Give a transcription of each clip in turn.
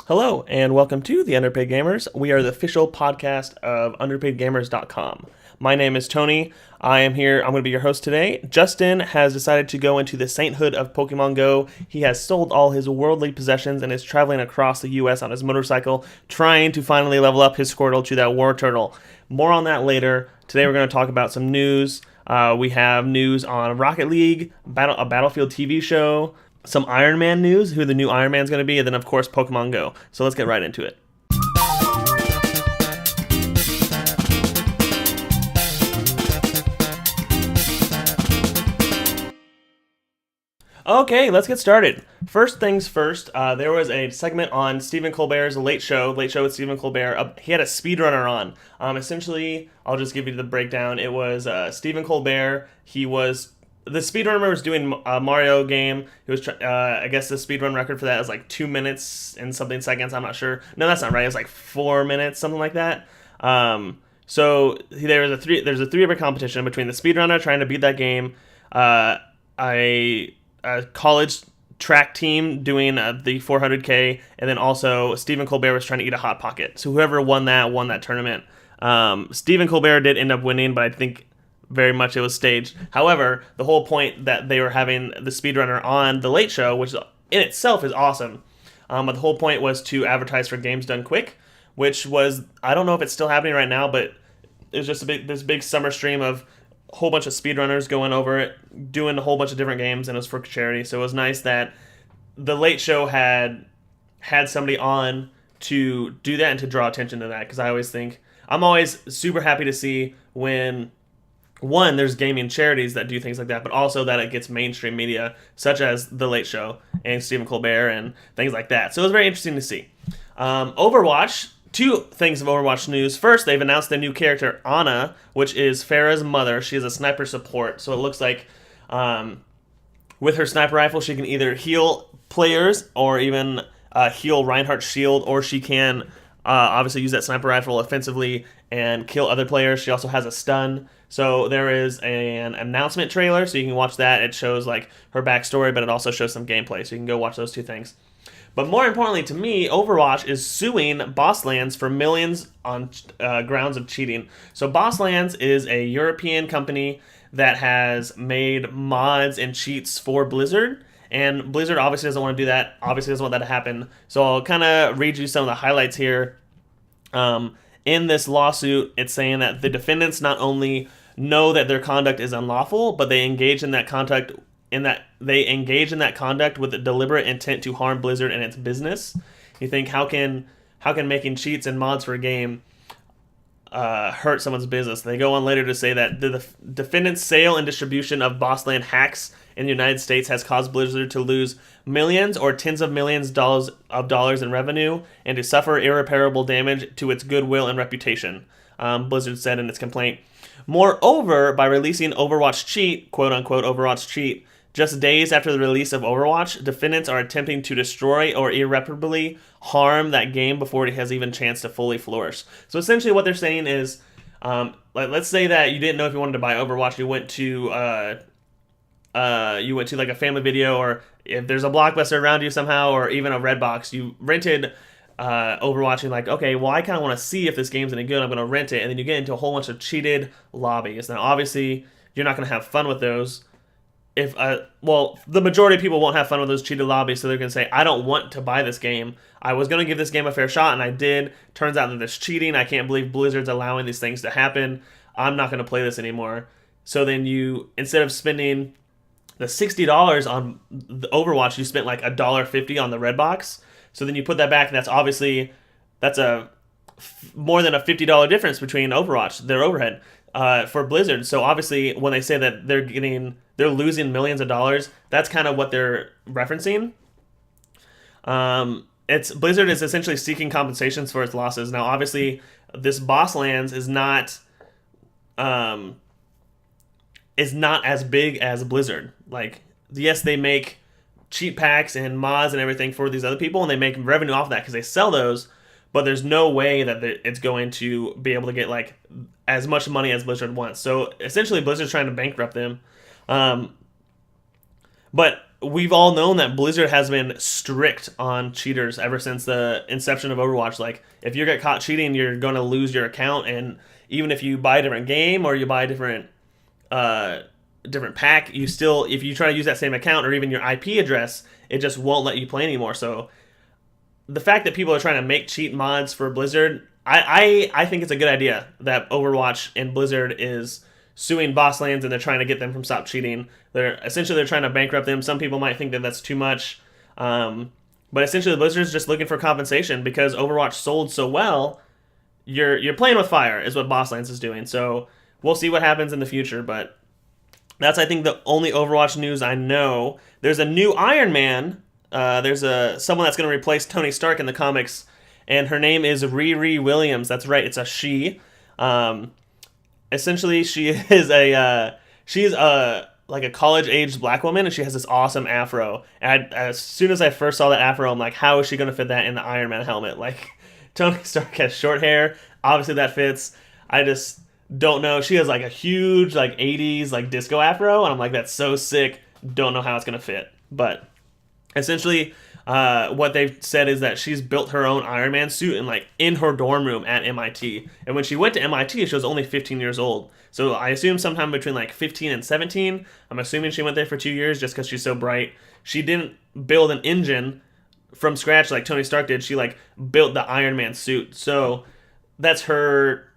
Hello, and welcome to the Underpaid Gamers. We are the official podcast of underpaidgamers.com. My name is Tony. I am here. I'm going to be your host today. Justin has decided to go into the sainthood of Pokemon Go. He has sold all his worldly possessions and is traveling across the U.S. on his motorcycle, trying to finally level up his Squirtle to that War Turtle. More on that later. Today we're going to talk about some news. We have news on Rocket League, a Battlefield TV show, some Iron Man news, who the new Iron Man's going to be, and then, of course, Pokemon Go. So let's get right into it. Okay, let's get started. First things first, there was a segment on Stephen Colbert's Late Show with Stephen Colbert. He had a speedrunner on. Essentially, I'll just give you the breakdown. It was Stephen Colbert. The speedrunner was doing a Mario game. He was, I guess the speedrun record for that is like 2 minutes and something seconds. I'm not sure. No, that's not right. It was like 4 minutes, something like that. So there's a three-hour competition between the speedrunner trying to beat that game, a college track team doing the 400K, and then also Stephen Colbert was trying to eat a Hot Pocket. So whoever won that tournament. Stephen Colbert did end up winning, but I think very much it was staged. However, the whole point that they were having the speedrunner on the Late Show, which in itself is awesome, but the whole point was to advertise for Games Done Quick, which was, I don't know if it's still happening right now, but it was just this big summer stream of a whole bunch of speedrunners going over it, doing a whole bunch of different games, and it was for charity. So it was nice that the Late Show had somebody on to do that and to draw attention to that, because I'm always super happy to see when one, there's gaming charities that do things like that, but also that it gets mainstream media, such as The Late Show and Stephen Colbert and things like that. So it was very interesting to see. Overwatch, two things of Overwatch news. First, they've announced their new character, Ana, which is Pharah's mother. She is a sniper support, so it looks like with her sniper rifle, she can either heal players or even heal Reinhardt's shield, or she can obviously use that sniper rifle offensively and kill other players. She also has a stun. So there is an announcement trailer, so you can watch that. It shows like her backstory, but it also shows some gameplay, so you can go watch those two things. But more importantly to me, Overwatch is suing Bosslands for millions on grounds of cheating. So Bosslands is a European company that has made mods and cheats for Blizzard, and Blizzard obviously doesn't want to do that, obviously doesn't want that to happen. So I'll kind of read you some of the highlights here. In this lawsuit, it's saying that the defendants not only know that their conduct is unlawful, but they engage in that conduct with a deliberate intent to harm Blizzard and its business. You think, how can making cheats and mods for a game hurt someone's business? They go on later to say that the defendant's sale and distribution of Bossland hacks in the United States has caused Blizzard to lose millions or tens of millions of dollars in revenue and to suffer irreparable damage to its goodwill and reputation, Blizzard said in its complaint. Moreover, by releasing Overwatch Cheat, quote-unquote Overwatch Cheat, just days after the release of Overwatch, defendants are attempting to destroy or irreparably harm that game before it has even a chance to fully flourish. So essentially what they're saying is, let's say that you didn't know if you wanted to buy Overwatch, you went to like a Family Video, or if there's a Blockbuster around you somehow, or even a Redbox, you rented Overwatch and like, okay, well, I kind of want to see if this game's any good, I'm going to rent it, and then you get into a whole bunch of cheated lobbies. Now, obviously, you're not going to have fun with those. The majority of people won't have fun with those cheated lobbies, so they're going to say, I don't want to buy this game. I was going to give this game a fair shot, and I did. Turns out that there's cheating. I can't believe Blizzard's allowing these things to happen. I'm not going to play this anymore. So then you, instead of spending the $60 on the Overwatch, you spent like $1.50 on the Redbox. So then you put that back, and that's a more than a $50 difference between Overwatch, their overhead, for Blizzard. So obviously, when they say that they're losing millions of dollars, that's kind of what they're referencing. Blizzard is essentially seeking compensations for its losses. Now, obviously, this Bosslands is not as big as Blizzard. Like, yes, they make cheat packs and mods and everything for these other people, and they make revenue off of that because they sell those, but there's no way that it's going to be able to get like as much money as Blizzard wants. So essentially Blizzard's trying to bankrupt them. But we've all known that Blizzard has been strict on cheaters ever since the inception of Overwatch. Like, if you get caught cheating, you're going to lose your account, and even if you buy a different game or you buy a different pack, you still, if you try to use that same account or even your IP address, it just won't let you play anymore. So the fact that people are trying to make cheat mods for Blizzard, I think it's a good idea that Overwatch and Blizzard is suing Bosslands and they're trying to get them from stop cheating. They're trying to bankrupt them. Some people might think that that's too much, but essentially Blizzard's just looking for compensation because Overwatch sold so well. You're playing with fire is what Bosslands is doing. So we'll see what happens in the future, but that's, I think, the only Overwatch news I know. There's a new Iron Man. There's someone that's going to replace Tony Stark in the comics, and her name is Riri Williams. That's right, it's a she. Essentially, she's like a college-aged black woman, and she has this awesome afro. And as soon as I first saw that afro, I'm like, how is she going to fit that in the Iron Man helmet? Like, Tony Stark has short hair. Obviously, that fits. I just don't know. She has like a huge like 80s like disco afro, and I'm like, that's so sick. Don't know how it's going to fit. But essentially, what they've said is that she's built her own Iron Man suit in her dorm room at MIT. And when she went to MIT, she was only 15 years old. So I assume sometime between like 15 and 17. I'm assuming she went there for 2 years just because she's so bright. She didn't build an engine from scratch like Tony Stark did. She like built the Iron Man suit. So that's her.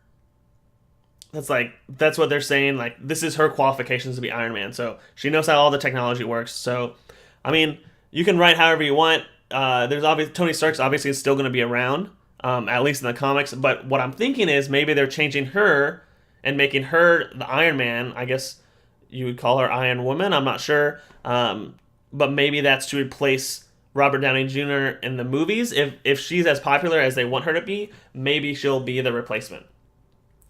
That's what they're saying. Like, this is her qualifications to be Iron Man. So she knows how all the technology works. So, I mean, you can write however you want. Tony Stark's obviously still going to be around, at least in the comics. But what I'm thinking is maybe they're changing her and making her the Iron Man. I guess you would call her Iron Woman. I'm not sure. But maybe that's to replace Robert Downey Jr. in the movies. If she's as popular as they want her to be, maybe she'll be the replacement.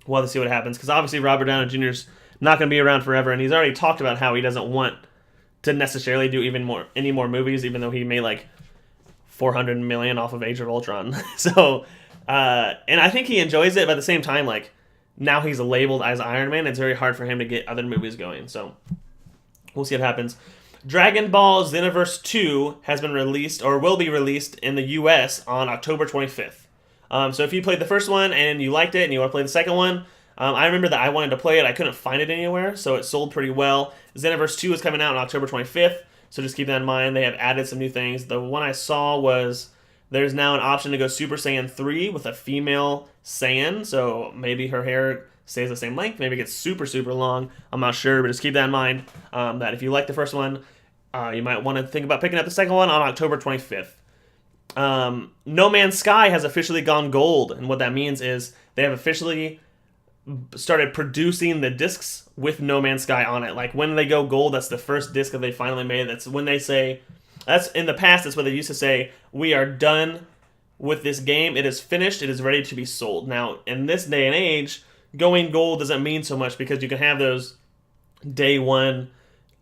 We'll have to see what happens, because obviously Robert Downey Jr.'s not going to be around forever, and he's already talked about how he doesn't want to necessarily do any more movies, even though he made like $400 million off of Age of Ultron. So, and I think he enjoys it, but at the same time, like, now he's labeled as Iron Man, it's very hard for him to get other movies going. So, we'll see what happens. Dragonball Xenoverse 2 has been released, or will be released in the US on October 25th. So if you played the first one and you liked it and you want to play the second one, I remember that I wanted to play it. I couldn't find it anywhere, so it sold pretty well. Xenoverse 2 is coming out on October 25th, so just keep that in mind. They have added some new things. The one I saw was there's now an option to go Super Saiyan 3 with a female Saiyan, so maybe her hair stays the same length. Maybe it gets super, super long. I'm not sure, but just keep that in mind, that if you like the first one, you might want to think about picking up the second one on October 25th. No Man's Sky has officially gone gold, and what that means is they have officially started producing the discs with No Man's Sky on it. Like, when they go gold, that's the first disc that they finally made. That's when they say, that's in the past, that's what they used to say, we are done with this game, it is finished, it is ready to be sold. Now, in this day and age, going gold doesn't mean so much, because you can have those day one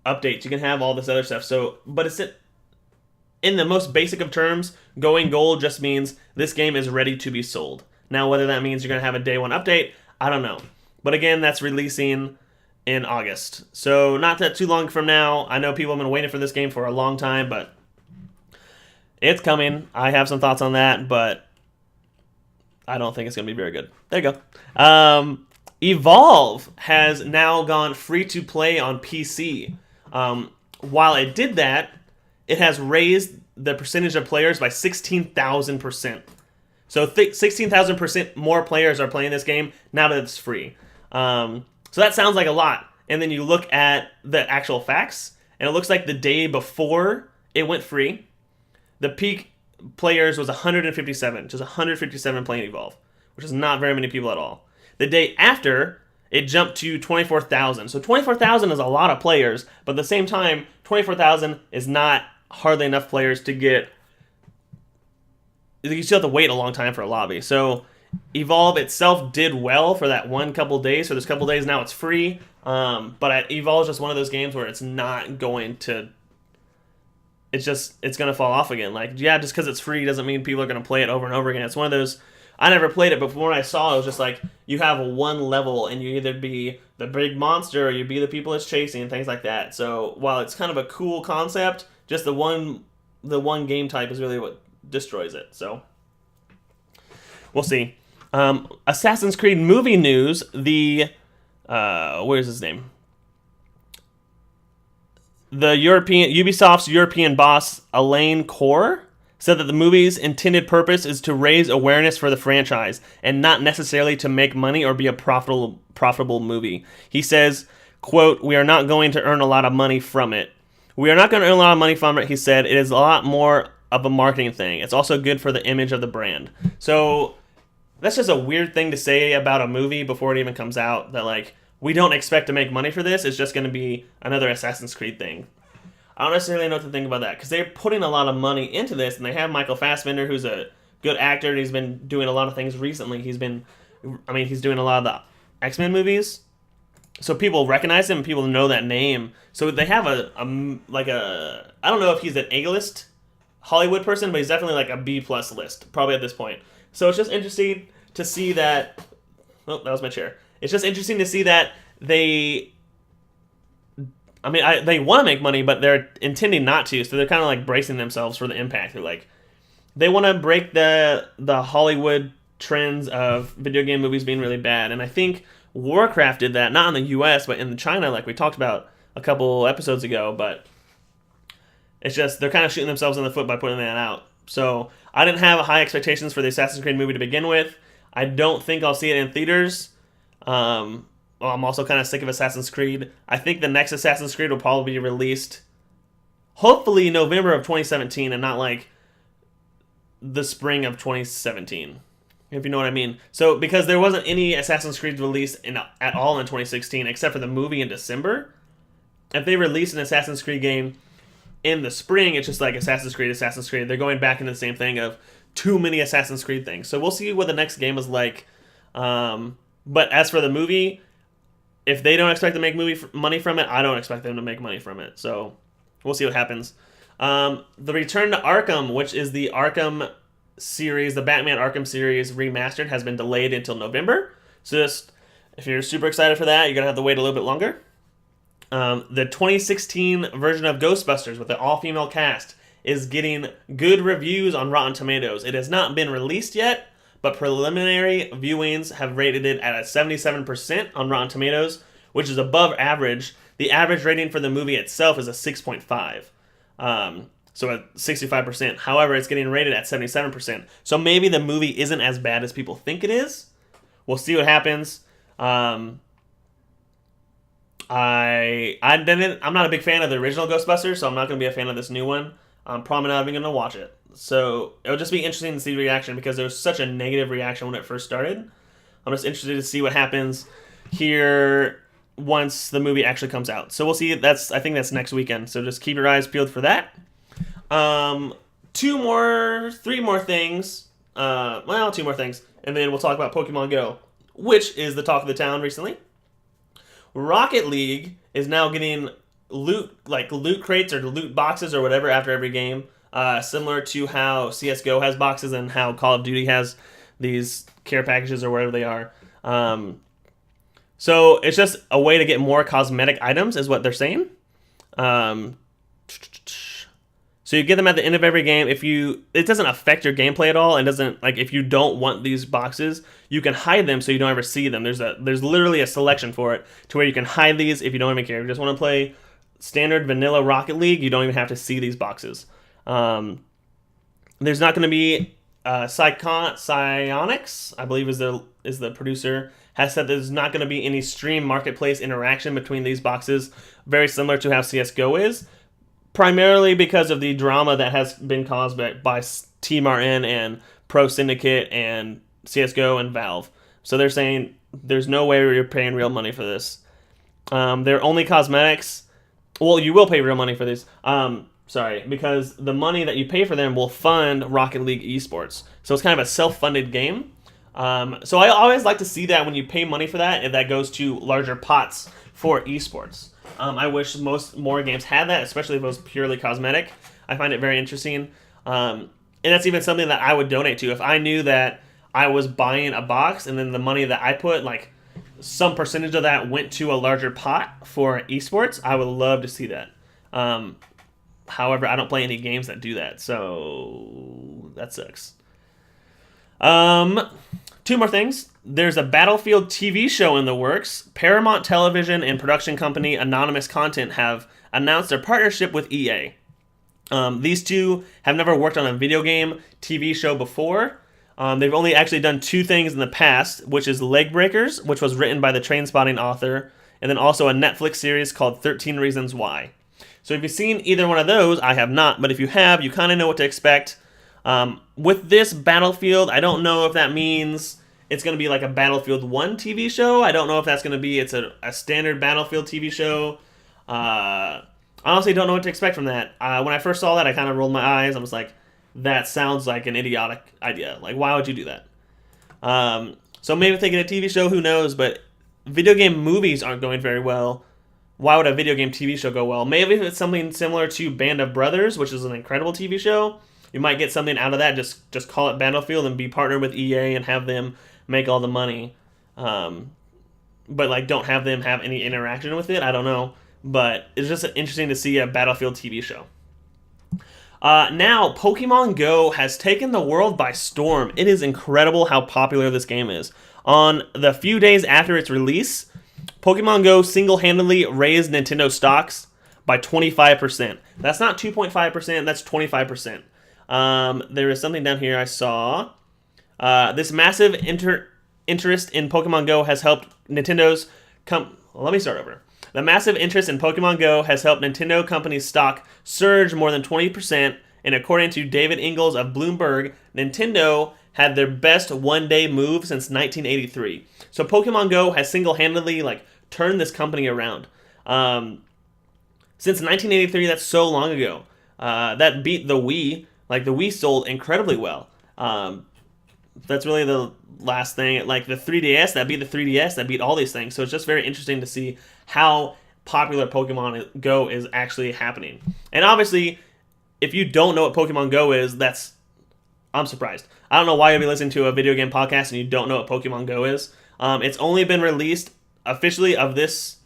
updates, you can have all this other stuff. So, but it's in the most basic of terms, going gold just means this game is ready to be sold. Now, whether that means you're going to have a day one update, I don't know. But again, that's releasing in August. So not that too long from now. I know people have been waiting for this game for a long time, but it's coming. I have some thoughts on that, but I don't think it's going to be very good. There you go. Evolve has now gone free to play on PC. While it did that, it has raised the percentage of players by 16,000%. So 16,000% more players are playing this game now that it's free. So that sounds like a lot. And then you look at the actual facts, and it looks like the day before it went free, the peak players was 157. Just 157 playing Evolve, which is not very many people at all. The day after, it jumped to 24,000. So 24,000 is a lot of players, but at the same time, 24,000 is not hardly enough players to get. You still have to wait a long time for a lobby. So Evolve itself did well for that couple days. For this couple days now, it's free. But Evolve is just one of those games where it's not going to. It's going to fall off again. Like, yeah, just because it's free doesn't mean people are going to play it over and over again. It's one of those. I never played it, but from what I saw, it was just like you have one level, and you either be the big monster or you be the people it's chasing and things like that. So while it's kind of a cool concept, just the one game type is really what destroys it. So we'll see. Assassin's Creed movie news. The where's his name? The Ubisoft's European boss Alain Corr said that the movie's intended purpose is to raise awareness for the franchise and not necessarily to make money or be a profitable movie. He says, quote, "We are not going to earn a lot of money from it. We are not going to earn a lot of money from it," he said. "It is a lot more of a marketing thing. It's also good for the image of the brand." So that's just a weird thing to say about a movie before it even comes out, that like, we don't expect to make money for this. It's just going to be another Assassin's Creed thing. I don't necessarily know what to think about that, because they're putting a lot of money into this, and they have Michael Fassbender, who's a good actor, and he's been doing a lot of things recently. He's doing a lot of the X-Men movies, so people recognize him, and people know that name. So they have I don't know if he's an A-list Hollywood person, but he's definitely like a B-plus list, probably at this point. So it's just interesting to see that... Oh, that was my chair. It's just interesting to see that they want to make money, but they're intending not to, so they're kind of like bracing themselves for the impact. They're like, they want to break the Hollywood trends of video game movies being really bad, and I think Warcraft did that, not in the US, but in China, like we talked about a couple episodes ago, but it's just, they're kind of shooting themselves in the foot by putting that out. So I didn't have high expectations for the Assassin's Creed movie to begin with. I don't think I'll see it in theaters. I'm also kind of sick of Assassin's Creed. I think the next Assassin's Creed will probably be released, hopefully November of 2017, and not like the spring of 2017, if you know what I mean. So because there wasn't any Assassin's Creed released at all in 2016, except for the movie in December. If they release an Assassin's Creed game in the spring, it's just like Assassin's Creed. They're going back into the same thing of too many Assassin's Creed things. So we'll see what the next game is like. But as for the movie, if they don't expect to make money from it, I don't expect them to make money from it. So we'll see what happens. The Return to Arkham, which is the Arkham series, the Batman Arkham series remastered, has been delayed until November. So just, if you're super excited for that, you're going to have to wait a little bit longer. The 2016 version of Ghostbusters with the all-female cast is getting good reviews on Rotten Tomatoes. It has not been released yet, but preliminary viewings have rated it at a 77% on Rotten Tomatoes, which is above average. The average rating for the movie itself is a 6.5, so at 65%. However, it's getting rated at 77%. So maybe the movie isn't as bad as people think it is. We'll see what happens. I'm not a big fan of the original Ghostbusters, so I'm not going to be a fan of this new one. I'm probably not even going to watch it. So it'll just be interesting to see the reaction, because there was such a negative reaction when it first started. I'm just interested to see what happens here once the movie actually comes out. So we'll see. I think that's next weekend. So just keep your eyes peeled for that. 3 more things. 2 more things, and then we'll talk about Pokemon Go, which is the talk of the town recently. Rocket League is now getting loot crates or loot boxes or whatever after every game. Similar to how CSGO has boxes and how Call of Duty has these care packages or whatever they are. So it's just a way to get more cosmetic items is what they're saying. So you get them at the end of every game. It doesn't affect your gameplay at all. It doesn't, like, if you don't want these boxes, you can hide them so you don't ever see them. There's literally a selection for it to where you can hide these if you don't even care. If you just want to play standard vanilla Rocket League, you don't even have to see these boxes. There's not going to be Psyonix, I believe is the producer, has said there's not going to be any stream marketplace interaction between these boxes, very similar to how CSGO is, primarily because of the drama that has been caused by Team RN and Pro Syndicate and CSGO and Valve. So they're saying there's no way you're paying real money for this. They're only cosmetics. Well, you will pay real money for these. Because the money that you pay for them will fund Rocket League esports. So it's kind of a self-funded game. So I always like to see that when you pay money for that, and that goes to larger pots for esports. I wish more games had that, especially if it was purely cosmetic. I find it very interesting. And that's even something that I would donate to. If I knew that I was buying a box and then the money that I put, like some percentage of that went to a larger pot for esports, I would love to see that. However, I don't play any games that do that, so that sucks. Two more things. There's a Battlefield TV show in the works. Paramount Television and production company Anonymous Content have announced their partnership with EA. These two have never worked on a video game TV show before. They've only actually done two things in the past, which is Leg Breakers, which was written by the Trainspotting author, and then also a Netflix series called 13 Reasons Why. So if you've seen either one of those, I have not, but if you have, you kind of know what to expect. With this Battlefield, I don't know if that means it's going to be like a Battlefield 1 TV show. I don't know if that's going to be a standard Battlefield TV show. Honestly, don't know what to expect from that. When I first saw that, I kind of rolled my eyes. I was like, that sounds like an idiotic idea. Like, why would you do that? So maybe if they get a TV show, who knows? But video game movies aren't going very well. Why would a video game TV show go well? Maybe if it's something similar to Band of Brothers, which is an incredible TV show, you might get something out of that. Just call it Battlefield and be partnered with EA and have them make all the money. But like, don't have them have any interaction with it. I don't know. But it's just interesting to see a Battlefield TV show. Now, Pokemon Go has taken the world by storm. It is incredible how popular this game is. On the few days after its release, Pokemon Go single-handedly raised Nintendo stocks by 25%. That's not 2.5%, that's 25%. There is something down here I saw. This massive interest in Pokemon Go has helped Nintendo's... Let me start over. The massive interest in Pokemon Go has helped Nintendo company's stock surge more than 20%, and according to David Ingalls of Bloomberg, Nintendo had their best one-day move since 1983. So Pokemon Go has single-handedly turned this company around. Since 1983, that's so long ago. That beat the Wii. The Wii sold incredibly well. That's really the last thing. The 3DS, that beat the 3DS, that beat all these things. So it's just very interesting to see how popular Pokemon Go is actually happening. And obviously, if you don't know what Pokemon Go is, I'm surprised. I don't know why you'll be listening to a video game podcast and you don't know what Pokemon Go is. It's only been released officially of this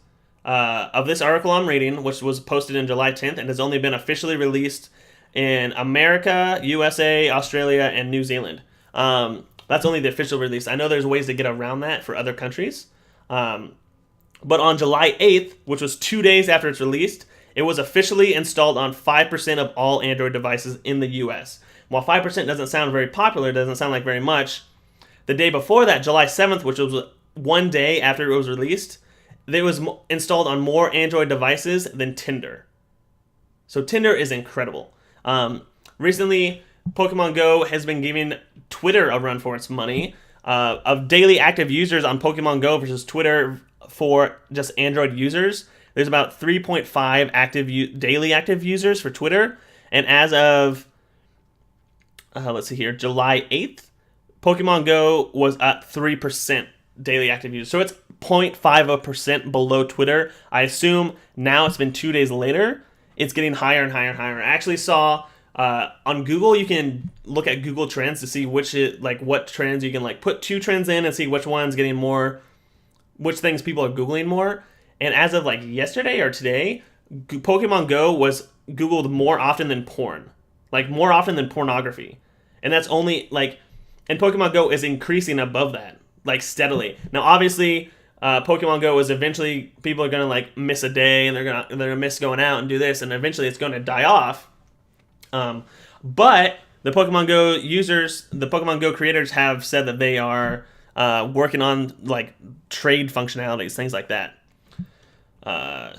article I'm reading, which was posted in July 10th, and has only been officially released in America, USA, Australia, and New Zealand. That's only the official release. I know there's ways to get around that for other countries. But on July 8th, which was 2 days after it's released, it was officially installed on 5% of all Android devices in the US. While 5% doesn't sound very popular, doesn't sound like very much, the day before that, July 7th, which was 1 day after it was released, it was installed on more Android devices than Tinder. So Tinder is incredible. Recently, Pokemon Go has been giving Twitter a run for its money. Of daily active users on Pokemon Go versus Twitter for just Android users, there's about 3.5 daily active users for Twitter. And as of, let's see here, July 8th, Pokemon Go was at 3% daily active users. So it's 0.5% below Twitter. I assume now it's been 2 days later, it's getting higher and higher and higher. I actually saw on Google, you can look at Google Trends to see what trends you can put two trends in and see which one's getting more, which things people are Googling more. And as of yesterday or today, Pokemon Go was Googled more often than porn, more often than pornography. And that's only and Pokemon Go is increasing above that, steadily. Now, obviously, Pokemon Go is eventually, people are gonna miss a day and they're gonna miss going out and do this, and eventually it's going to die off. But the Pokemon Go users, the Pokemon Go creators have said that they are working on trade functionalities, things like that.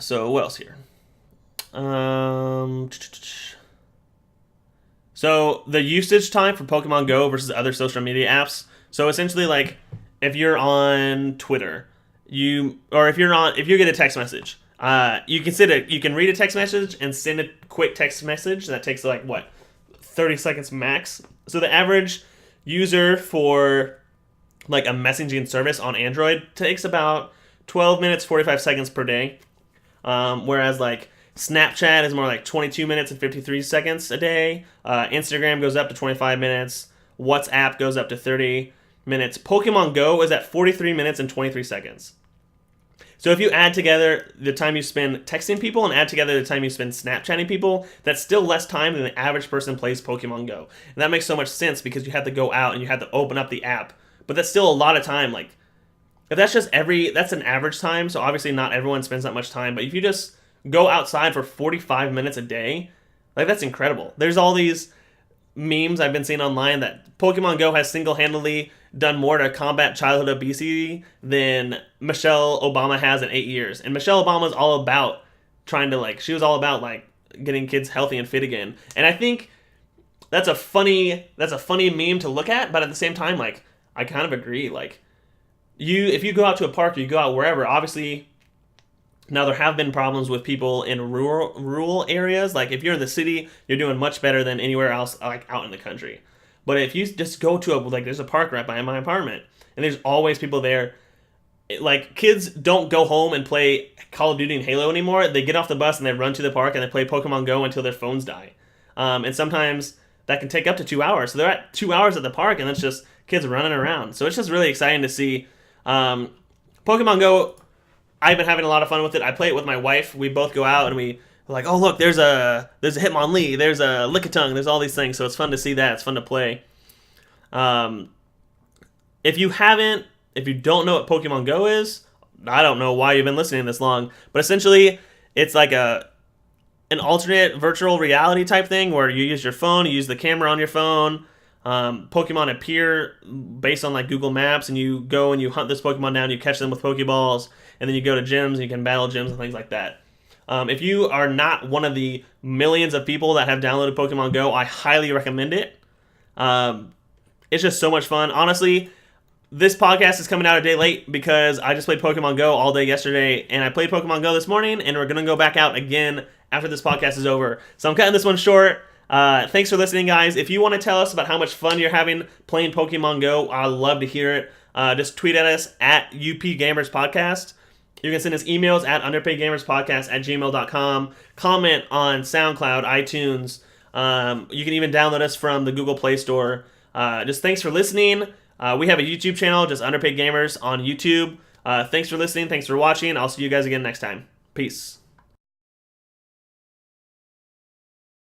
So what else here? So the usage time for Pokemon Go versus other social media apps. So essentially, if you're on Twitter, if you get a text message, you can read a text message and send a quick text message. That takes 30 seconds max. So the average user for a messaging service on Android takes about 12 minutes, 45 seconds per day. Whereas Snapchat is more 22 minutes and 53 seconds a day. Instagram goes up to 25 minutes. WhatsApp goes up to 30 minutes. Pokemon Go is at 43 minutes and 23 seconds. So if you add together the time you spend texting people and add together the time you spend Snapchatting people, that's still less time than the average person plays Pokemon Go. And that makes so much sense because you have to go out and you have to open up the app. But that's still a lot of time. Like, if that's that's an average time, so obviously not everyone spends that much time. But if you just go outside for 45 minutes a day, like, that's incredible. There's all these memes I've been seeing online that Pokemon Go has single-handedly done more to combat childhood obesity than Michelle Obama has in 8 years. And Michelle Obama's all about she was all about, like, getting kids healthy and fit again. And I think that's a funny meme to look at, but at the same time, like, I kind of agree. Like, if you go out to a park or you go out wherever, obviously, now there have been problems with people in rural areas. Like, if you're in the city, you're doing much better than anywhere else, like, out in the country. But if you just go to there's a park right by my apartment, and there's always people there. Like, kids don't go home and play Call of Duty and Halo anymore. They get off the bus and they run to the park and they play Pokemon Go until their phones die. And sometimes that can take up to 2 hours. So they're at 2 hours at the park, and that's just kids running around. So it's just really exciting to see. Pokemon Go, I've been having a lot of fun with it. I play it with my wife. We both go out and we're like, oh, look, there's a Hitmonlee, there's a Lickitung, there's all these things. So it's fun to see that. It's fun to play. If you don't know what Pokemon Go is, I don't know why you've been listening this long. But essentially, it's like an alternate virtual reality type thing where you use your phone, you use the camera on your phone. Pokemon appear based on, like, Google Maps, and you go and you hunt this Pokemon down, you catch them with Pokeballs, and then you go to gyms and you can battle gyms and things like that. If you are not one of the millions of people that have downloaded Pokemon Go, I highly recommend it. It's just so much fun. Honestly, this podcast is coming out a day late because I just played Pokemon Go all day yesterday, and I played Pokemon Go this morning, and we're going to go back out again after this podcast is over. So I'm cutting this one short. Thanks for listening, guys. If you want to tell us about how much fun you're having playing Pokemon Go, I'd love to hear it. Just tweet at us at UPGamersPodcast. You can send us emails at underpaidgamerspodcast@gmail.com. Comment on SoundCloud, iTunes. You can even download us from the Google Play Store. Just thanks for listening. We have a YouTube channel, just Underpaid Gamers on YouTube. Thanks for listening. Thanks for watching. I'll see you guys again next time. Peace.